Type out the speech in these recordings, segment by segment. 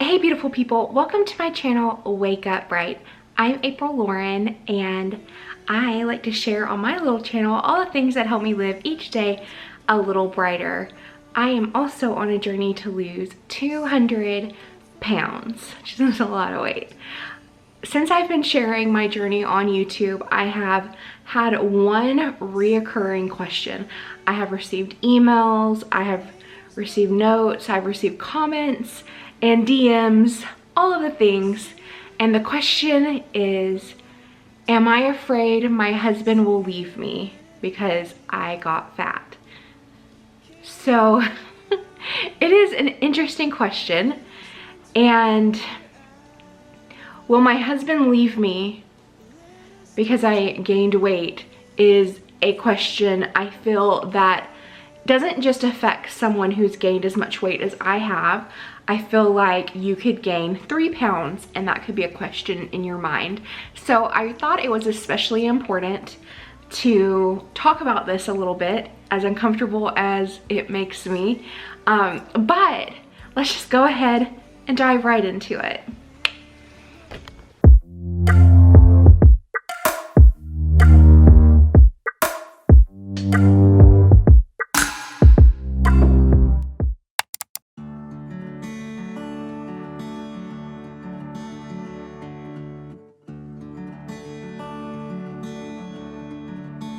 Hey beautiful people, welcome to my channel, Wake Up Bright. I'm April Lauren and I like to share on my little channel all the things that help me live each day a little brighter. I am also on a journey to lose 200 pounds, which is a lot of weight. Since I've been sharing my journey on YouTube, I have had one reoccurring question. I have received emails, I have received notes, I've received comments and DMs, all of the things. And the question is, am I afraid my husband will leave me because I got fat? So it is an interesting question. And will my husband leave me because I gained weight is a question I feel that doesn't just affect someone who's gained as much weight as I have. I feel like you could gain 3 pounds and that could be a question in your mind. So I thought it was especially important to talk about this a little bit, as uncomfortable as it makes me. But let's just go ahead and dive right into it.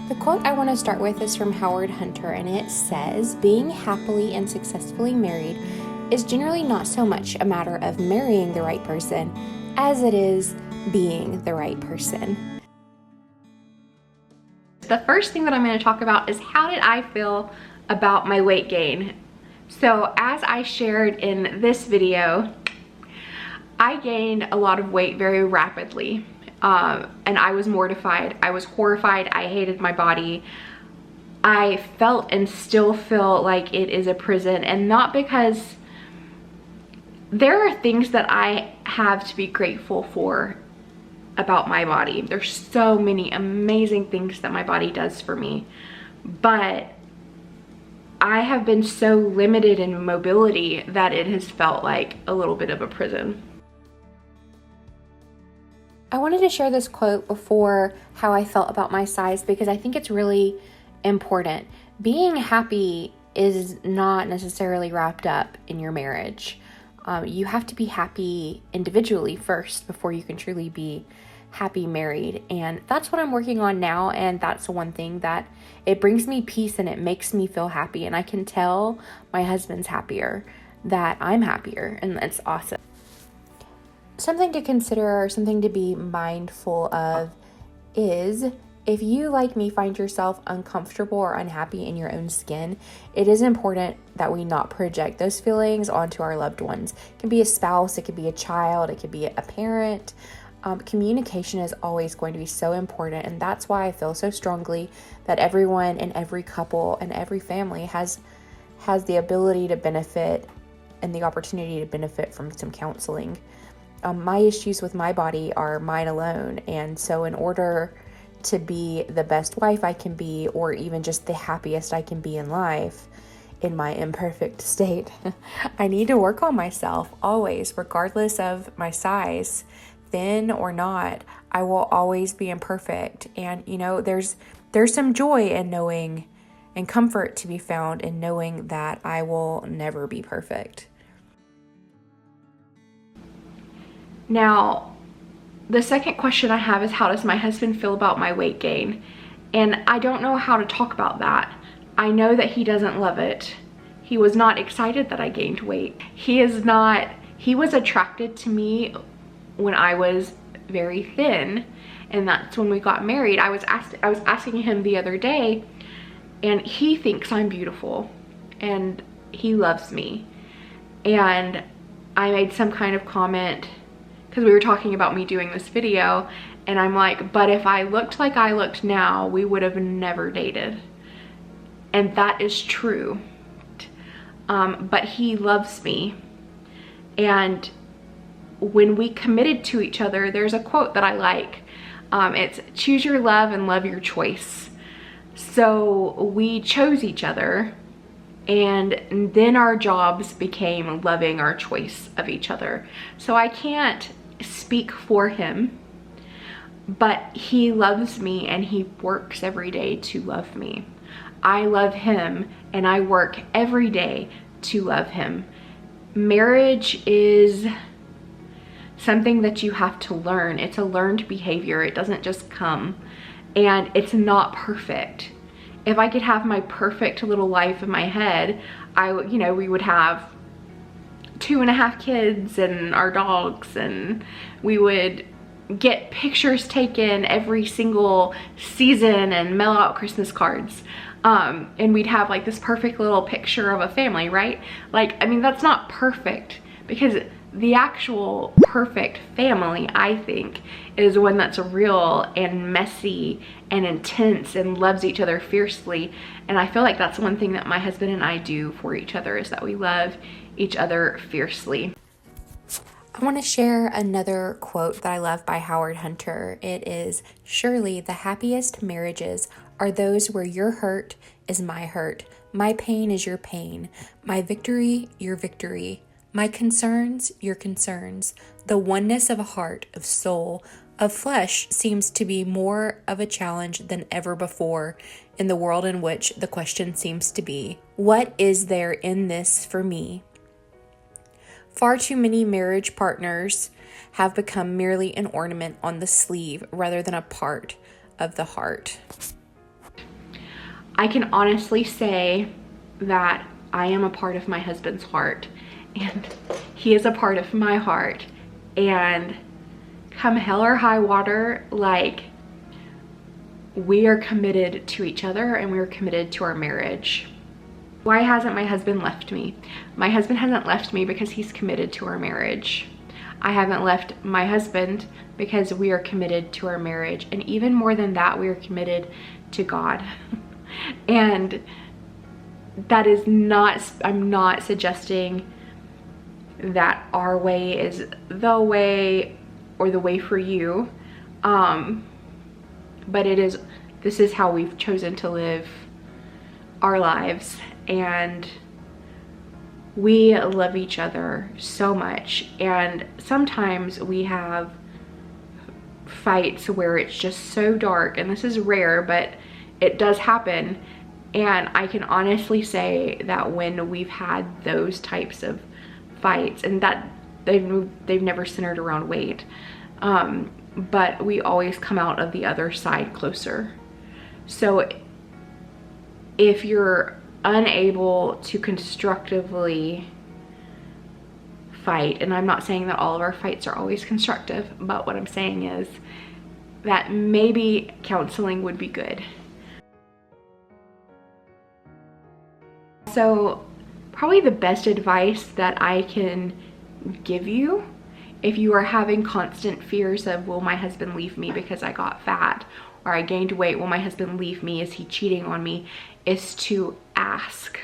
The quote I want to start with is from Howard Hunter, and it says, "Being happily and successfully married is generally not so much a matter of marrying the right person as it is being the right person." The first thing that I'm going to talk about is how did I feel about my weight gain. So as I shared in this video, I gained a lot of weight very rapidly. And I was mortified, I was horrified, I hated my body. I felt and still feel like it is a prison, and not because there are things that I have to be grateful for about my body. There's so many amazing things that my body does for me, but I have been so limited in mobility that it has felt like a little bit of a prison. I wanted to share this quote before how I felt about my size because I think it's really important. Being happy is not necessarily wrapped up in your marriage. You have to be happy individually first before you can truly be happy married. And that's what I'm working on now. And that's one thing that it brings me peace and it makes me feel happy. And I can tell my husband's happier, that I'm happier, and it's awesome. Something to consider, or something to be mindful of, is if you, like me, find yourself uncomfortable or unhappy in your own skin, it is important that we not project those feelings onto our loved ones. It can be a spouse, it could be a child, it could be a parent. Communication is always going to be so important, and that's why I feel so strongly that everyone in every couple and every family has the ability to benefit and the opportunity to benefit from some counseling. My issues with my body are mine alone, and so in order to be the best wife I can be, or even just the happiest I can be in life in my imperfect state, I need to work on myself always, regardless of my size, thin or not. I will always be imperfect, and there's some joy in knowing and comfort to be found in knowing that I will never be perfect. Now, the second question I have is, how does my husband feel about my weight gain? And I don't know how to talk about that. I know that he doesn't love it. He was not excited that I gained weight. He was attracted to me when I was very thin, and that's when we got married. I was asking him the other day, and he thinks I'm beautiful, and he loves me. And I made some kind of comment, because we were talking about me doing this video, and I'm like, but if I looked like I looked now, we would have never dated. And that is true. But he loves me. And when we committed to each other, there's a quote that I like. It's choose your love and love your choice. So we chose each other, And then our jobs became loving our choice of each other. So I can't speak for him, but he loves me and he works every day to love me. I love him and I work every day to love him. Marriage is something that you have to learn. It's a learned behavior. It doesn't just come, and it's not perfect. If I could have my perfect little life in my head, we would have 2.5 kids and our dogs, and we would get pictures taken every single season and mail out Christmas cards. And we'd have like this perfect little picture of a family, right? Like, I mean, that's not perfect, because the actual perfect family, I think, is one that's real and messy and intense and loves each other fiercely. And I feel like that's one thing that my husband and I do for each other, is that we love each other fiercely. I want to share another quote that I love by Howard Hunter. It is, "Surely the happiest marriages are those where your hurt is my hurt, my pain is your pain, my victory your victory, my concerns your concerns. The oneness of a heart, of soul, of flesh seems to be more of a challenge than ever before in the world in which the question seems to be, what is there in this for me?" Far too many marriage partners have become merely an ornament on the sleeve rather than a part of the heart. I can honestly say that I am a part of my husband's heart, and he is a part of my heart. And come hell or high water, like, we are committed to each other and we are committed to our marriage. Why hasn't my husband left me? My husband hasn't left me because he's committed to our marriage. I haven't left my husband because we are committed to our marriage. And even more than that, we are committed to God. And that is not, I'm not suggesting that our way is the way or the way for you. But this is how we've chosen to live our lives. And we love each other so much. And sometimes we have fights where it's just so dark, and this is rare, but it does happen. And I can honestly say that when we've had those types of fights, and that they've never centered around weight, but we always come out of the other side closer. So if you're unable to constructively fight, and I'm not saying that all of our fights are always constructive, but what I'm saying is that maybe counseling would be good. So probably the best advice that I can give you, if you are having constant fears of, will my husband leave me because I got fat, or I gained weight, will my husband leave me, is he cheating on me, is to ask,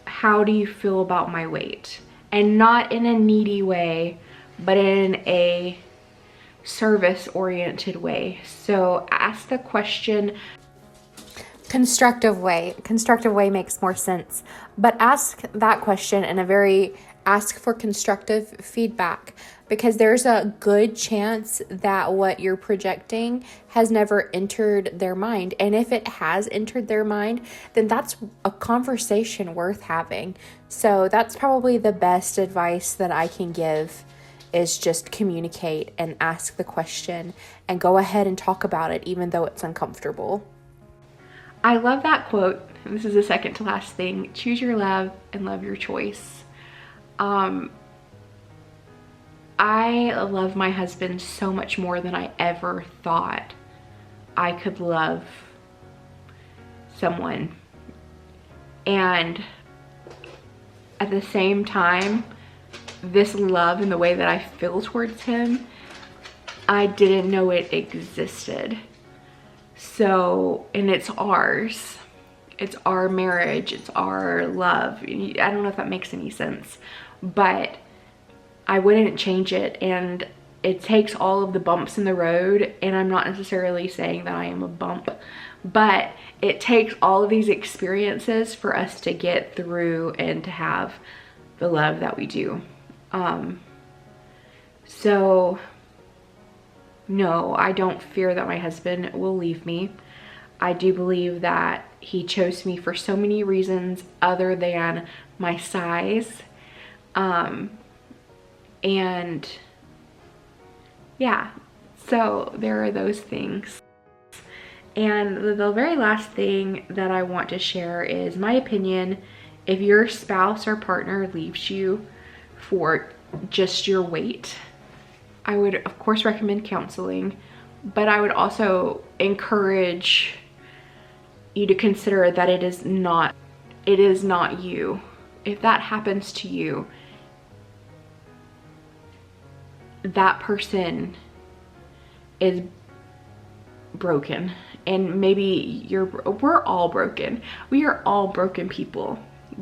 how do you feel about my weight? And not in a needy way, but in a service-oriented way. So ask the question. Constructive way makes more sense, but ask that question in ask for constructive feedback, because there's a good chance that what you're projecting has never entered their mind. And if it has entered their mind, then that's a conversation worth having. So that's probably the best advice that I can give, is just communicate and ask the question and go ahead and talk about it, even though it's uncomfortable. I love that quote. This is the second to last thing. Choose your love and love your choice. I love my husband so much more than I ever thought I could love someone. And at the same time, this love and the way that I feel towards him, I didn't know it existed. So, and it's ours. It's our marriage. It's our love. I don't know if that makes any sense, but I wouldn't change it. And it takes all of the bumps in the road. And I'm not necessarily saying that I am a bump, But it takes all of these experiences for us to get through and to have the love that we do. So no, I don't fear that my husband will leave me. I do believe that he chose me for so many reasons other than my size. And yeah, so there are those things. And the very last thing that I want to share is my opinion. If your spouse or partner leaves you for just your weight, I would of course recommend counseling, but I would also encourage you to consider that it is not you. If that happens to you, that person is broken. And maybe we're all broken. We are all broken people.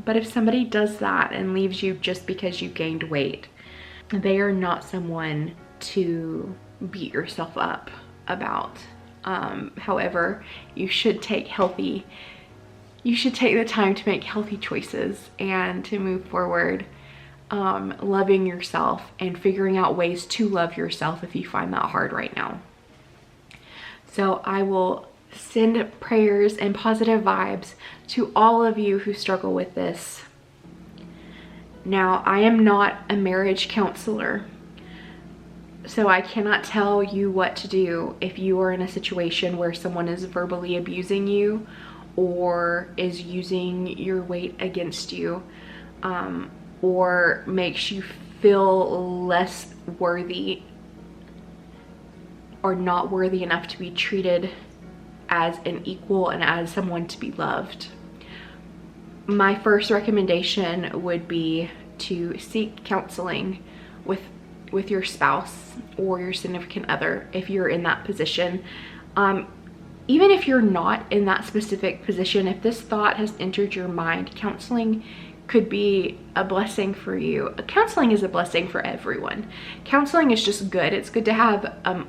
But if somebody does that and leaves you just because you gained weight, they are not someone to beat yourself up about. However, you should take the time to make healthy choices and to move forward, loving yourself and figuring out ways to love yourself if you find that hard right now. So I will send prayers and positive vibes to all of you who struggle with this. Now, I am not a marriage counselor, so I cannot tell you what to do if you are in a situation where someone is verbally abusing you or is using your weight against you, or makes you feel less worthy or not worthy enough to be treated as an equal and as someone to be loved. My first recommendation would be to seek counseling with your spouse or your significant other if you're in that position. Even if you're not in that specific position, if this thought has entered your mind, counseling could be a blessing for you. Counseling is a blessing for everyone. Counseling is just good. It's good to have a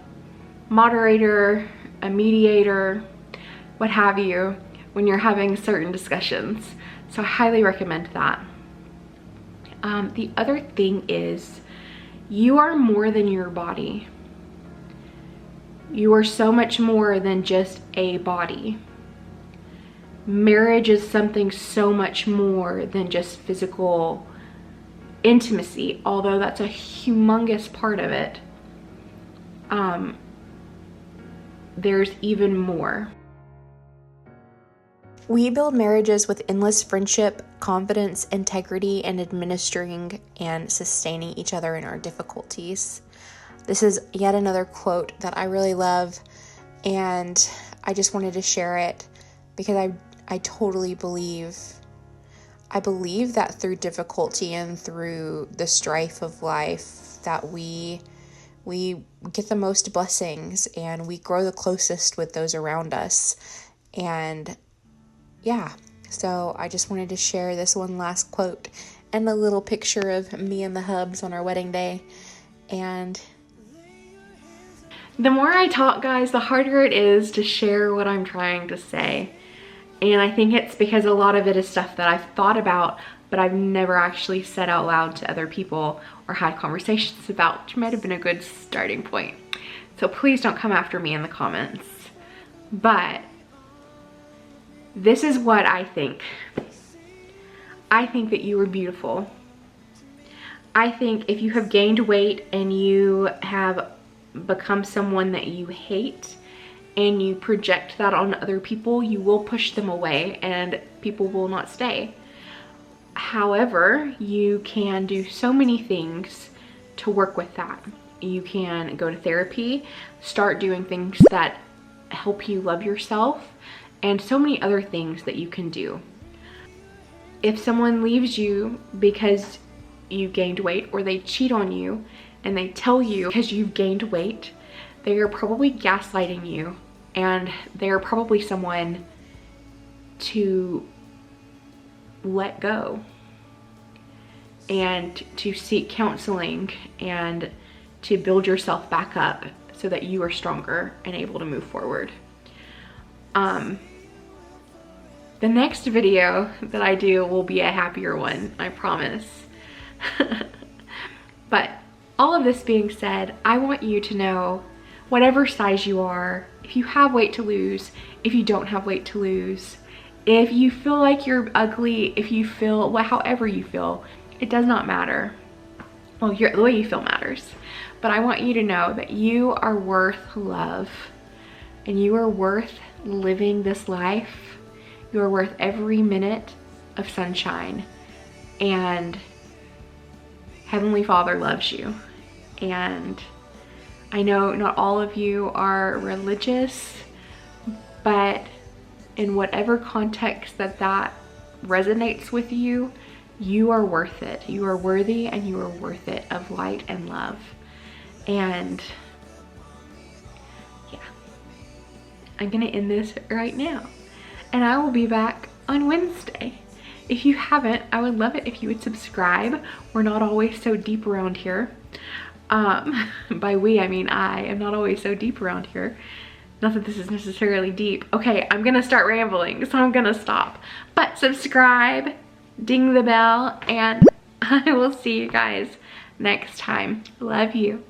moderator, a mediator, what have you, when you're having certain discussions. So I highly recommend that. The other thing is, you are more than your body. You are so much more than just a body. Marriage is something so much more than just physical intimacy, although that's a humongous part of it. There's even more. We build marriages with endless friendship, confidence, integrity, and administering and sustaining each other in our difficulties. This is yet another quote that I really love, and I just wanted to share it because I totally believe that through difficulty and through the strife of life that we get the most blessings and we grow the closest with those around us. And yeah, so I just wanted to share this one last quote and a little picture of me and the hubs on our wedding day. And the more I talk, guys, the harder it is to share what I'm trying to say. And I think it's because a lot of it is stuff that I've thought about, but I've never actually said out loud to other people or had conversations about, which might have been a good starting point. So please don't come after me in the comments. But this is what I think. I think that you are beautiful. I think if you have gained weight and you have become someone that you hate and you project that on other people, you will push them away and people will not stay. However, you can do so many things to work with that. You can go to therapy, start doing things that help you love yourself, and so many other things that you can do. If someone leaves you because you gained weight, or they cheat on you and they tell you because you've gained weight, they are probably gaslighting you, and they are probably someone to let go and to seek counseling and to build yourself back up so that you are stronger and able to move forward. The next video that I do will be a happier one, I promise. But all of this being said, I want you to know, whatever size you are, if you have weight to lose, if you don't have weight to lose, if you feel like you're ugly, if you feel, well, however you feel, it does not matter. Well, the way you feel matters. But I want you to know that you are worth love, and you are worth living this life. You are worth every minute of sunshine, and Heavenly Father loves you. And I know not all of you are religious, but in whatever context that resonates with you, you are worth it. You are worthy, and you are worth it of light and love. And yeah, I'm gonna end this right now. And I will be back on Wednesday. If you haven't, I would love it if you would subscribe. We're not always so deep around here. By we, I mean I am not always so deep around here. Not that this is necessarily deep. Okay, I'm gonna start rambling, so I'm gonna stop. But subscribe, ding the bell, and I will see you guys next time. Love you.